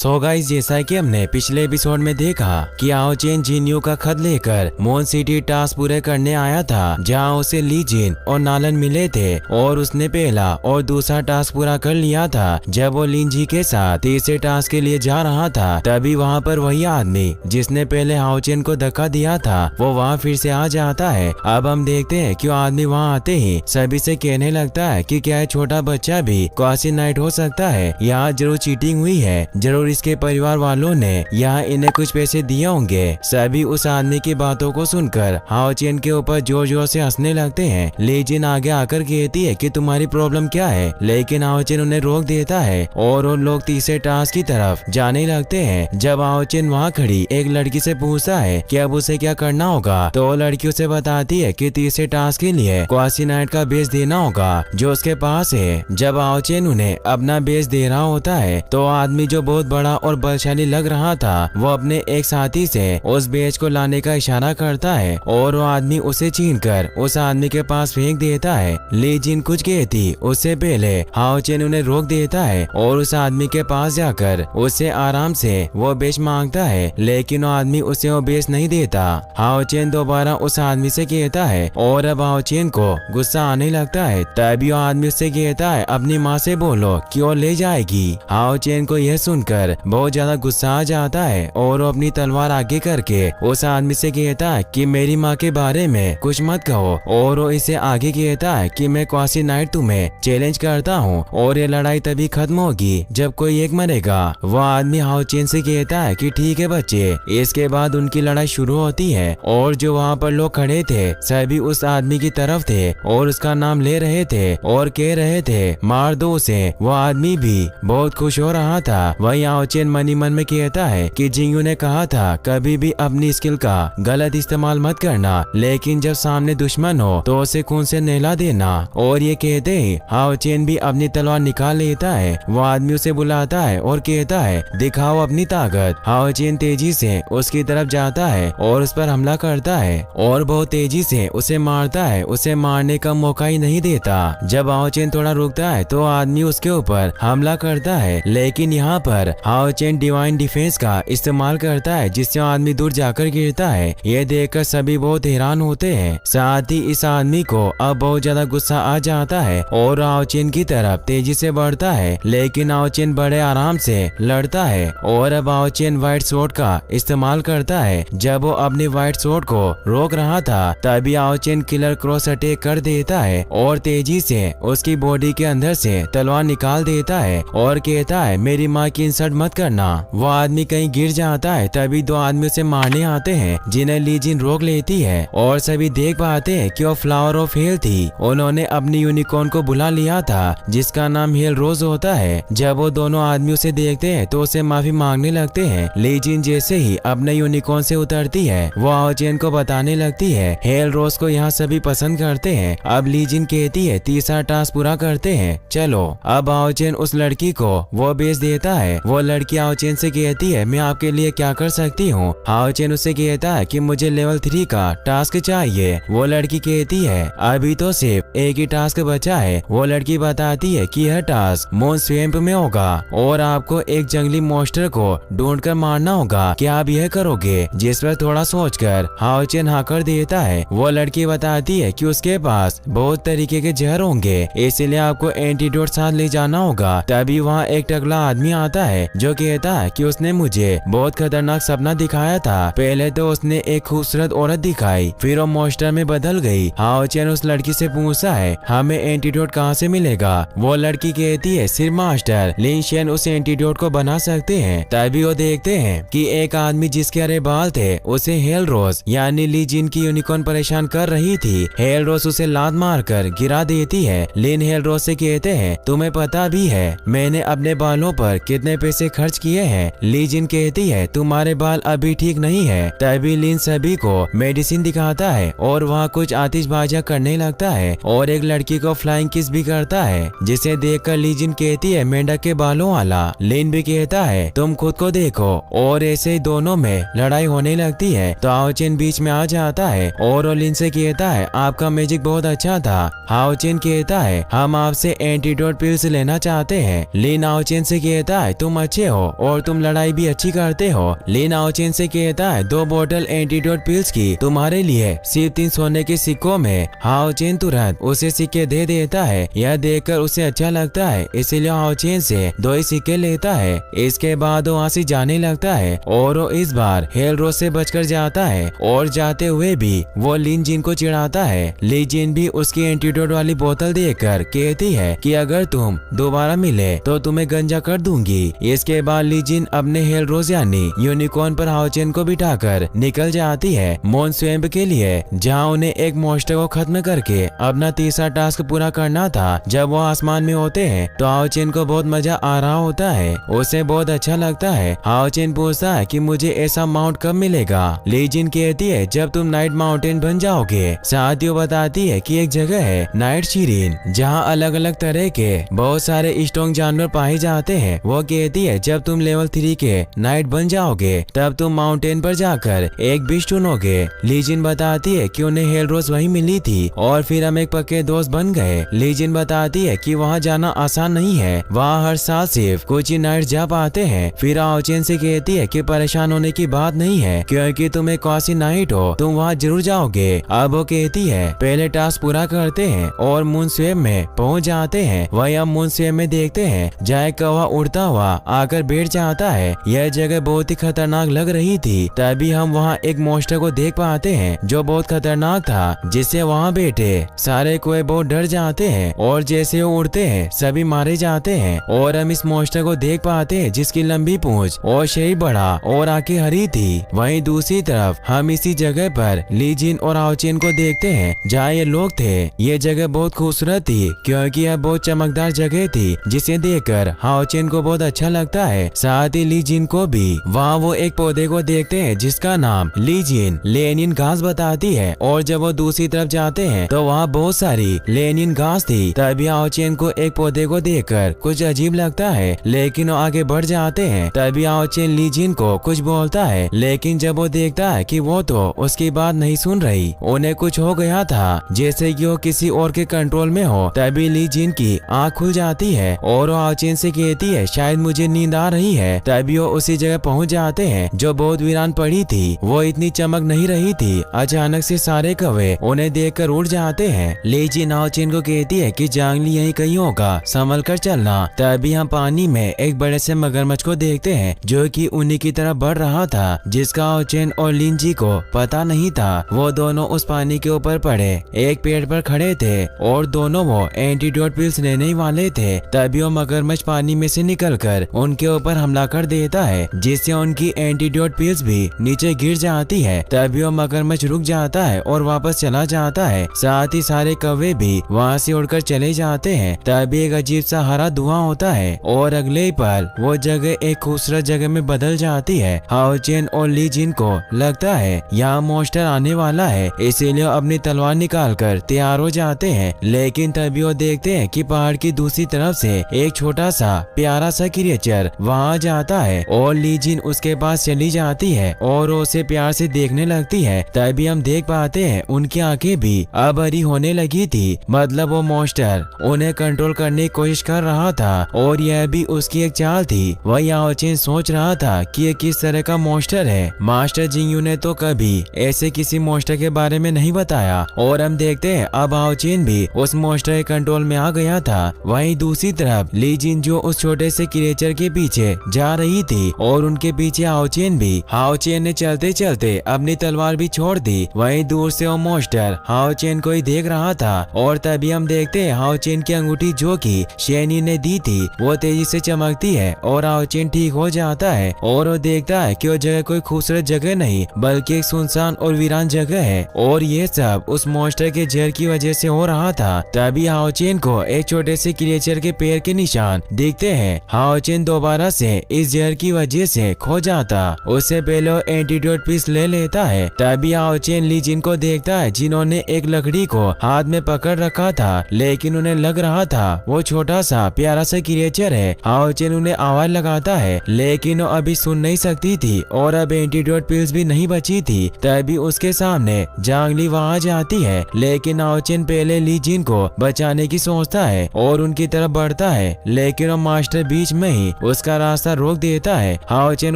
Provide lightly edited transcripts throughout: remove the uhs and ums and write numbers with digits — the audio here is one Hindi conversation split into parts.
सो गाइस, जैसा कि हमने पिछले एपिसोड में देखा कि आओ चेन जिन्यू का खत लेकर मोन सिटी टास्क पूरे करने आया था, जहां उसे ली जिन और नालन मिले थे और उसने पहला और दूसरा टास्क पूरा कर लिया था। जब वो लिन जी के साथ तीसरे टास्क के लिए जा रहा था, तभी वहां पर वही आदमी जिसने पहले हाओ चेन को धक्का दिया था वो वहां फिर से आ जाता है। अब हम देखते हैं कि आदमी वहां आते ही सभी से कहने लगता है कि क्या छोटा बच्चा भी क्वासी नाइट हो सकता है, यहाँ जरूर चीटिंग हुई है, जरूर इसके परिवार वालों ने यहाँ इन्हें कुछ पैसे दिए होंगे। सभी उस आदमी की बातों को सुनकर हाओ चेन के ऊपर जोर जोर से हंसने लगते हैं। ली जिन आगे आकर कहती है कि तुम्हारी प्रॉब्लम क्या है, लेकिन हाओ चेन उन्हें रोक देता है और उन लोग तीसरे टास्क की तरफ जाने लगते हैं। जब हाओ चेन वहाँ खड़ी एक लड़की से पूछता है कि अब उसे क्या करना होगा, तो वो लड़की उसे बताती है कि तीसरे टास्क के लिए क्वासी नाइट का बेस देना होगा जो उसके पास है। जब हाओ चेन उन्हें अपना बेस दे रहा होता है तो आदमी जो बहुत बड़ा और बलशाली लग रहा था वो अपने एक साथी से उस बेच को लाने का इशारा करता है और वो आदमी उसे छीनकर उस आदमी के पास फेंक देता है। ली जिन कुछ कहती उससे पहले हाओ चेन उन्हें रोक देता है और उस आदमी के पास जाकर उससे आराम से वो बेच मांगता है, लेकिन वो आदमी उसे वो बेच नहीं देता। हाओ चेन दोबारा उस आदमी से कहता है और अब हाओ चेन को गुस्सा आने लगता है। तभी वो आदमी उससे कहता है अपनी माँ से बोलो कि वो ले जाएगी। हाओ चेन को यह सुनकर बहुत ज्यादा गुस्सा आ जाता है और वो अपनी तलवार आगे करके उस आदमी से कहता है कि मेरी माँ के बारे में कुछ मत कहो, और वो इसे आगे कहता है कि मैं क्वासी नाइट तुम्हें चैलेंज करता हूँ और ये लड़ाई तभी खत्म होगी जब कोई एक मरेगा। वो आदमी हाओ चेन से कहता है कि ठीक है बच्चे। इसके बाद उनकी लड़ाई शुरू होती है और जो वहाँ पर लोग खड़े थे सभी उस आदमी की तरफ थे और उसका नाम ले रहे थे और कह रहे थे मार दो उसे। वो आदमी भी बहुत खुश हो रहा था। वही हाओ चेन मनी मन में कहता है कि जिंगू ने कहा था कभी भी अपनी स्किल का गलत इस्तेमाल मत करना, लेकिन जब सामने दुश्मन हो तो उसे खून से नहला देना। और ये कहते ही हाओ चेन भी अपनी तलवार निकाल लेता है। वो आदमी उसे बुलाता है और कहता है दिखाओ अपनी ताकत। हाओ चेन तेजी से उसकी तरफ जाता है और उस पर हमला करता है और बहुत तेजी से उसे मारता है, उसे मारने का मौका ही नहीं देता। जब हाओ चेन थोड़ा रुकता है तो आदमी उसके ऊपर हमला करता है, लेकिन यहाँ पर हाओ चेन डिवाइन डिफेंस का इस्तेमाल करता है जिससे आदमी दूर जाकर गिरता है। ये देखकर सभी बहुत हैरान होते हैं। साथ ही इस आदमी को अब बहुत ज्यादा गुस्सा आ जाता है और हाओ चेन की तरफ तेजी से बढ़ता है, लेकिन हाओ चेन बड़े आराम से लड़ता है और अब हाओ चेन व्हाइट स्वॉर्ड का इस्तेमाल करता है। जब वो अपनी व्हाइट स्वॉर्ड को रोक रहा था तभी हाओ चेन किलर क्रॉस अटैक कर देता है और तेजी से उसकी बॉडी के अंदर से तलवार निकाल देता है और कहता है मेरी माँ की इंसल्ट मत करना। वो आदमी कहीं गिर जाता है, तभी दो आदमी उसे मारने आते हैं जिन्हें ली जिन रोक लेती है और सभी देख पाते हैं कि वो फ्लावर ऑफ हेल थी। उन्होंने अपनी यूनिकॉर्न को बुला लिया था जिसका नाम हेल रोज होता है। जब वो दोनों आदमी उसे देखते हैं तो उसे माफी मांगने लगते हैं। ली जिन जैसे ही अपने यूनिकॉर्न से उतरती है वो हाओ चेन को बताने लगती है हेल रोज को यहाँ सभी पसंद करते हैं। अब ली जिन कहती है तीसरा टास्क पूरा करते हैं चलो। अब हाओ चेन उस लड़की को वो बेच देता है। वो लड़की हाओ चेन से कहती है मैं आपके लिए क्या कर सकती हूँ। हाओ चेन उससे कहता है कि मुझे लेवल 3 का टास्क चाहिए। वो लड़की कहती है अभी तो सिर्फ एक ही टास्क बचा है। वो लड़की बताती है कि यह टास्क मोन स्वैम्प में होगा और आपको एक जंगली मॉन्स्टर को ढूंढकर मारना होगा। क्या आप यह करोगे? जिस पर थोड़ा सोचकर हाओ चेन हाँ कर देता है। वो लड़की बताती है कि उसके पास बहुत तरीके के जहर होंगे, इसलिए आपको एंटीडोट साथ ले जाना होगा। तभी वहाँ एक टकला आदमी आता है जो कहता है कि उसने मुझे बहुत खतरनाक सपना दिखाया था। पहले तो उसने एक खूबसूरत औरत दिखाई, फिर वो मॉन्स्टर में बदल गई। हाओ चेन उस लड़की से पूछता है हमें एंटीडोट कहाँ से मिलेगा। वो लड़की कहती है सिर्फ मास्टर लिन शेन उस एंटीडोट को बना सकते हैं। तभी वो देखते हैं कि एक आदमी जिसके हरे बाल थे उसे हेल रोज यानी ली जिन की यूनिकॉर्न परेशान कर रही थी। हेल रोज उसे लात मारकर गिरा देती है। लिन हेल रोज से कहते हैं तुम्हें पता भी है मैंने अपने बालों पर कितने पैसे खर्च किए हैं। ली जिन कहती है तुम्हारे बाल अभी ठीक नहीं है। तभी लिन सभी को मेडिसिन दिखाता है और वहाँ कुछ आतिशबाजियां करने लगता है और एक लड़की को फ्लाइंग किस भी करता है, जिसे देखकर ली जिन कहती है मेंढक के बालों वाला। लिन भी कहता है तुम खुद को देखो और ऐसे ही दोनों में लड़ाई होने लगती है। तो हाओ चेन बीच में आ जाता है और लिन से कहता है आपका मैजिक बहुत अच्छा था। हाओ चेन कहता है हम आपसे एंटीडोट पिल्स लेना चाहते हैं। लिन हाओ चेन से कहता है तुम अच्छे हो और तुम लड़ाई भी अच्छी करते हो। लिन आओचेन से कहता है 2 बोतल एंटीडोट पिल्स की तुम्हारे लिए सिर्फ 3 सोने के सिक्कों में। आओचेन तुरंत उसे सिक्के दे देता है। यह देखकर उसे अच्छा लगता है, इसीलिए आओचेन से 2 ही सिक्के लेता है। इसके बाद वो वहाँ से जाने लगता है और वो इस बार हेलरोज से बचकर जाता है और जाते हुए भी वो लिन जिन को चिढ़ाता है। ली जिन भी उसकी एंटीडोट वाली बोतल देखकर कहती है कि अगर तुम दोबारा मिले तो तुम्हें गंजा कर दूंगी। इसके बाद ली जिन अपने हेलरोज यानी यूनिकॉर्न पर आओचेन को बिठाकर निकल जाती है मोन स्वयं के लिए, जहाँ उन्हें एक मॉन्स्टर को खत्म करके अपना तीसरा टास्क पूरा करना था। जब वो आसमान में होते हैं तो आओचेन को बहुत मजा आ रहा होता है, उसे बहुत अच्छा लगता है। आओचेन पूछता है कि मुझे ऐसा माउंट कब मिलेगा। ली जिन कहती है जब तुम नाइट माउंटेन बन जाओगे। साथ ही वो बताती है कि एक जगह है नाइट शिरीन, जहाँ अलग अलग तरह के बहुत सारे स्ट्रॉन्ग जानवर पाए जाते हैं। वो कहती है जब तुम लेवल 3 के नाइट बन जाओगे तब तुम माउंटेन पर जाकर एक बिश चुनोगे। ली जिन बताती है कि उन्हें हेलरोज वहीं मिली थी और फिर हम एक पक्के दोस्त बन गए। ली जिन बताती है कि वहाँ जाना आसान नहीं है, वहाँ हर साल सिर्फ कुछ ही नाइट जा पाते हैं। फिर आओचेन से कहती है कि परेशान होने की बात नहीं है, क्योंकि तुम एक कौसी नाइट हो, तुम वहाँ जरूर जाओगे। अब वो कहती है पहले टास्क पूरा करते हैं और मून स्वेम में पहुँच जाते हैं। वही हम मून स्वेम में देखते हैं जहाँ एक कौवा उड़ता हुआ आकर बैठ जाता है। यह जगह बहुत ही खतरनाक लग रही थी। तभी हम वहाँ एक मॉन्स्टर को देख पाते हैं जो बहुत खतरनाक था, जिससे वहाँ बैठे सारे कोए बहुत डर जाते हैं और जैसे वो उड़ते हैं सभी मारे जाते हैं। और हम इस मॉन्स्टर को देख पाते हैं जिसकी लंबी पूंछ और शरीर बड़ा और आंखें हरी थी। वहीं दूसरी तरफ हम इसी जगह पर ली जिन और आओचेन को देखते हैं जहाँ ये लोग थे। ये जगह बहुत खूबसूरत थी क्योंकि यह बहुत चमकदार जगह थी, जिसे देखकर आओचेन को बहुत अच्छा लगता है। साथ ही ली जिन को भी। वहाँ वो एक पौधे को देखते हैं जिसका नाम ली जिन लेनिन घास बताती है। और जब वो दूसरी तरफ जाते हैं तो वहाँ बहुत सारी लेनिन घास थी। तभी आओचेन को एक पौधे को देखकर कुछ अजीब लगता है, लेकिन वो आगे बढ़ जाते हैं। तभी आओचेन ली जिन को कुछ बोलता है, लेकिन जब वो देखता है कि वो तो उसकी बात नहीं सुन रही, उन्हें कुछ हो गया था जैसे कि वो किसी और के कंट्रोल में हो। तभी ली जिन की आँख खुल जाती है और वो आओचेन से कहती है शायद मुझे नींद आ रही है। तभी वो उसी जगह पहुंच जाते हैं जो बहुत वीरान पड़ी थी। वो इतनी चमक नहीं रही थी। अचानक से सारे कौवे उन्हें देखकर उड़ जाते हैं। ली जिन आओचेन को कहती है कि जांगली यहीं कहीं होगा, संभल कर चलना। तभी हम पानी में एक बड़े से मगरमच्छ को देखते हैं जो कि उन्हीं की तरफ बढ़ रहा था, जिसका आओचेन और लिन जी को पता नहीं था। वो दोनों उस पानी के ऊपर पड़े एक पेड़ पर खड़े थे और दोनों वो एंटीडोट पिल्स लेने वाले थे। तभी वो मगरमच्छ पानी में से निकलकर उनके ऊपर हमला कर देता है, जिससे उनकी एंटीडोट पिल्स भी नीचे गिर जाती है। तभी वो मगरमच्छ रुक जाता है और वापस चला जाता है। साथ ही सारे कौवे भी वहाँ से उड़कर चले जाते हैं। तभी एक अजीब सा हरा धुआं होता है और अगले पल वो जगह एक खूबसूरत जगह में बदल जाती है। आओचेन और ली जिन को लगता है यहाँ मॉन्स्टर आने वाला है, इसीलिए अपनी तलवार निकाल कर तैयार हो जाते हैं। लेकिन तभी वो देखते हैं कि पहाड़ की दूसरी तरफ से एक छोटा सा प्यारा सा क्रिएचर वहाँ जाता है और ली जिन उसके पास चली जाती है और उसे प्यार से देखने लगती है। तभी हम देख पाते हैं उनकी आंखें भी अब हरी होने लगी थी, मतलब वो मॉन्स्टर उन्हें कंट्रोल करने की कोशिश कर रहा था और यह भी उसकी एक चाल थी। वही आओचेन सोच रहा था कि ये किस तरह का मॉन्स्टर है। मास्टर जिंगयू ने तो कभी ऐसे किसी मॉन्स्टर के बारे में नहीं बताया। और हम देखते हैं अब आओचेन भी उस मॉन्स्टर के कंट्रोल में आ गया था। वहीं दूसरी तरफ ली जिन जो उस छोटे से क्रिएचर के पीछे जा रही थी और उनके पीछे आओचेन भी। आओचेन ने चलते चलते अपनी तलवार भी छोड़ दी। वहीं दूर से वो मॉन्स्टर आओचेन को ही देख रहा था और तभी हम देखते हैं आओचेन की अंगूठी जो कि शेनी ने दी थी वो तेजी से चमकती है और आओचेन ठीक हो जाता है और वो देखता है कि वो जगह कोई खूबसूरत जगह नहीं बल्कि एक सुनसान और वीरान जगह है और ये सब उस मॉन्स्टर के जहर की वजह से हो रहा था। तभी आओचेन को एक छोटे से क्रिएचर के पैर के निशान दिखते हैं। आओचेन दोबारा से इस जहर की वजह से खो जाता, उससे पहले वो एंटीडोट पीस ले लेता है। तभी आओचेन ली जिन को देखता है जिन्होंने एक लकड़ी को हाथ में पकड़ रखा था, लेकिन उन्हें लग रहा था वो छोटा सा प्यारा सा क्रिएचर है। आओचेन उन्हें आवाज लगाता है लेकिन वो अभी सुन नहीं सकती थी और अब एंटीडोट पिल्स भी नहीं बची थी। तभी उसके सामने जांगली वहाँ जाती है, लेकिन आओचेन पहले ली जिन को बचाने की सोचता है और उनकी तरफ बढ़ता है, लेकिन वो मास्टर बीच में ही उसका रास्ता रोक देता है। हाओ चेन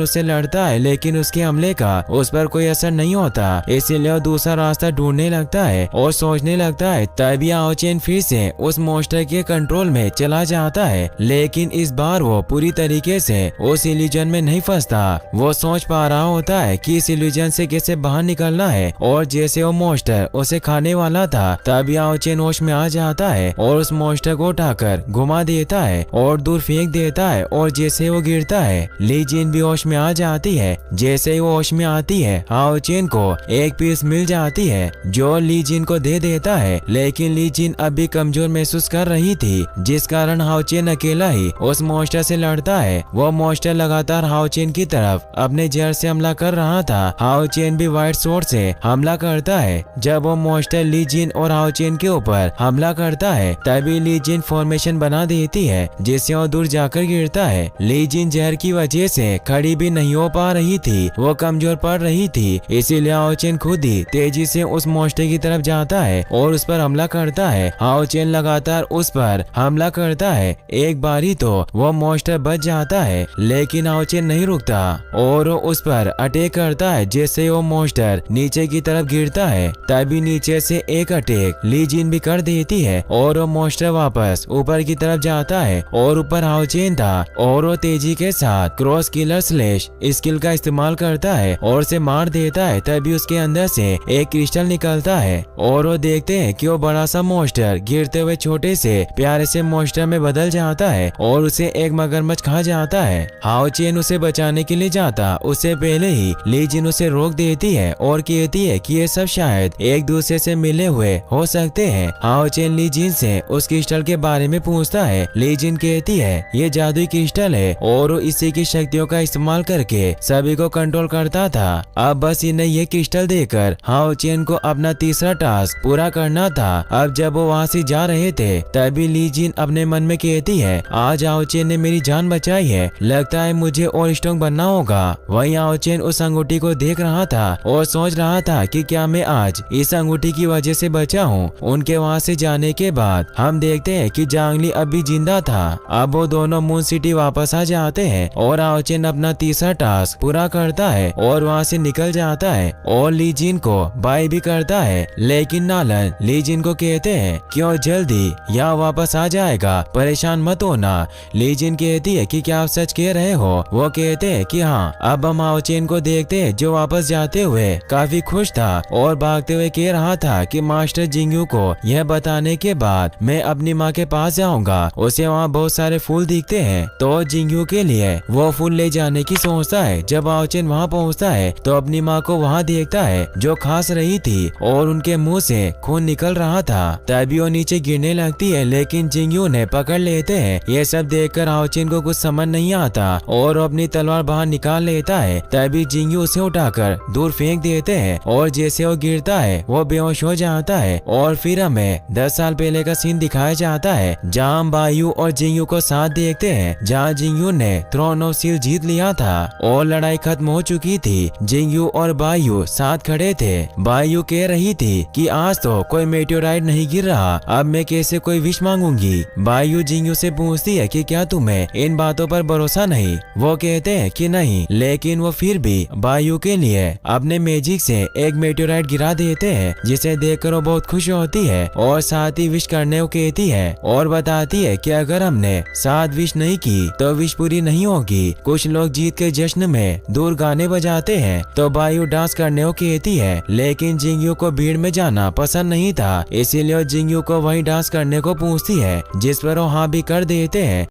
उससे लड़ता है लेकिन उसके हमले का उस पर कोई असर नहीं होता, इसीलिए वो दूसरा रास्ता ढूंढने लगता है और सोचने लगता है। तभी हाओ चेन फिर से उस मॉन्स्टर के कंट्रोल में चला जाता है, लेकिन इस बार वो पूरी तरीके से उस इल्यूजन में नहीं फंसता। वो सोच पा रहा होता है कि इस इल्यूजन से कैसे बाहर निकलना है, और जैसे वो मॉन्स्टर उसे खाने वाला था तभी हाओ चेन होश में आ जाता है और उस मॉन्स्टर को उठाकर घुमा देता है और दूर फेंक देता है, और जैसे वो गिरता है ली जिन भी होश में आ जाती है। जैसे ही वो होश में आती है हाओ चेन को एक पीस मिल जाती है जो ली जिन को दे देता है, लेकिन ली जिन अभी कमजोर महसूस कर रही थी, जिस कारण हाओ चेन अकेला ही उस मॉन्स्टर से लड़ता है। वो मॉन्स्टर लगातार हाओ चेन की तरफ अपने जहर से हमला कर रहा था। हाओ चेन भी व्हाइट स्वॉर्ड से हमला करता है। जब वो मॉन्स्टर ली जिन और हाओ चेन के ऊपर हमला करता है तभी ली जिन फॉर्मेशन बना देती है, जिससे वो दूर जाकर गिरता है। ली जिन जहर की वजह से खड़ी भी नहीं हो पा रही थी, वो कमजोर पड़ रही थी, इसीलिए हाओ चेन खुद ही तेजी से उस मॉन्स्टर की तरफ जाता है और उस पर हमला करता है। हाओ चेन लगातार उस पर हमला करता है। एक बारी तो वो मॉन्स्टर बच जाता है, लेकिन हाओ चेन नहीं रुकता और उस पर अटैक करता है। जैसे वो मॉन्स्टर नीचे की तरफ गिरता है तभी नीचे से एक अटैक ली जिन भी कर देती है और वो मॉन्स्टर वापस ऊपर की तरफ जाता है, और ऊपर हाओ चेन था और वो तेजी के साथ क्रॉस किलर स्लैश स्किल का इस्तेमाल करता है और उसे मार देता है। तभी उसके अंदर से एक क्रिस्टल निकलता है और वो देखते हैं कि वो बड़ा सा मॉन्स्टर गिरते हुए छोटे से प्यारे से मॉन्स्टर में बदल जाता है और उसे एक मगरमच्छ खा जाता है। हाओ चेन उसे बचाने के लिए जाता उससे पहले ही ली जिन उसे रोक देती है और कहती है कि ये सब शायद एक दूसरे से मिले हुए हो सकते हैं। हाओ चेन ली जिन से उस क्रिस्टल के बारे में पूछता है। ली जिन कहती है ये जादुई क्रिस्टल है और वो इसी की शक्तियों का इस्तेमाल करके सभी को कंट्रोल करता था। अब बस इन्हें ये क्रिस्टल देकर हाओ चेन को अपना तीसरा टास्क पूरा करना था। अब जब वो वहाँ से जा रहे थे तभी ली जिन अपने मन में कहती है आज हाओ चेन ने मेरी जान बचाई है, लगता है मुझे और स्ट्रॉन्ग बनना होगा। वहीं हाओ चेन उस अंगूठी को देख रहा था और सोच रहा था कि क्या मैं आज इस अंगूठी की वजह से बचा हूँ। उनके वहाँ से जाने के बाद हम देखते हैं कि जांगली अभी जिंदा था। अब वो दोनों मून सिटी वापस आ जाते हैं और हाओ चेन अपना तीसरा टास्क पूरा करता है और वहाँ से निकल जाता है और ली जिन को बाय भी करता है। लेकिन नालन ली जिन को कहते हैं कि वो जल्दी यहाँ वापस आ जाएगा, परेशान मत होना। ली जिन कहती है कि क्या आप सच कह रहे हो? वो कहते हैं कि हाँ। अब हम हाओ चेन को देखते हैं जो वापस जाते हुए काफी खुश था और भागते हुए कह रहा था कि मास्टर जिंगयू को यह बताने के बाद मैं अपनी माँ के पास जाऊंगा। उसे वहाँ बहुत सारे फूल दिखते हैं तो जिंगयू के लिए वो फूल ले जाने की सोचता है। जब हाओ चेन वहाँ पहुँचता है तो अपनी माँ को वहाँ देखता है जो खांस रही थी और उनके मुंह से खून निकल रहा था। तभी वो नीचे गिरने लगती है, लेकिन जिंगयू ने पकड़ लेते हैं। ये सब देखकर हाओ चेन को कुछ समझ नहीं आता और वो अपनी तलवार बाहर निकाल लेता है। तभी जिंगयू उसे उठाकर दूर फेंक देते हैं और जैसे वो गिरता है वो बेहोश हो जाता है। और फिर हमें 10 साल पहले का सीन दिखाया जाता है जहाँ हम बायू और जिंगयू को साथ देखते हैं, जहाँ जिंगयू ने थ्रोन ऑफ सील जीत लिया था और लड़ाई खत्म हो चुकी थी। जिंगयू और बायू साथ खड़े थे। बायू कह रही थी कि आज तो कोई मेटेओराइट नहीं गिर रहा, अब मैं कैसे कोई विश मांगूंगी। बायू जिंगयू से पूछती है कि क्या तुम्हें इन बातों पर भरोसा नहीं? वो कहते हैं कि नहीं, लेकिन वो फिर भी बायू के लिए अपने मैजिक से एक मेटेओराइट गिरा देते हैं, जिसे देखकर वो बहुत खुश होती है और साथ ही विश करने को कहती है और बताती है कि अगर हमने साथ विश नहीं की तो विश पूरी नहीं होगी। कुछ लोग जीत के जश्न में दूर गाने बजाते हैं तो बायू डांस करने को कहती है, लेकिन जिंगयू को भीड़ में जाना पसंद नहीं था, इसीलिए जिंगयू को वही डांस करने को पूछती है, जिस पर वो हाँ भी कर देते हैं।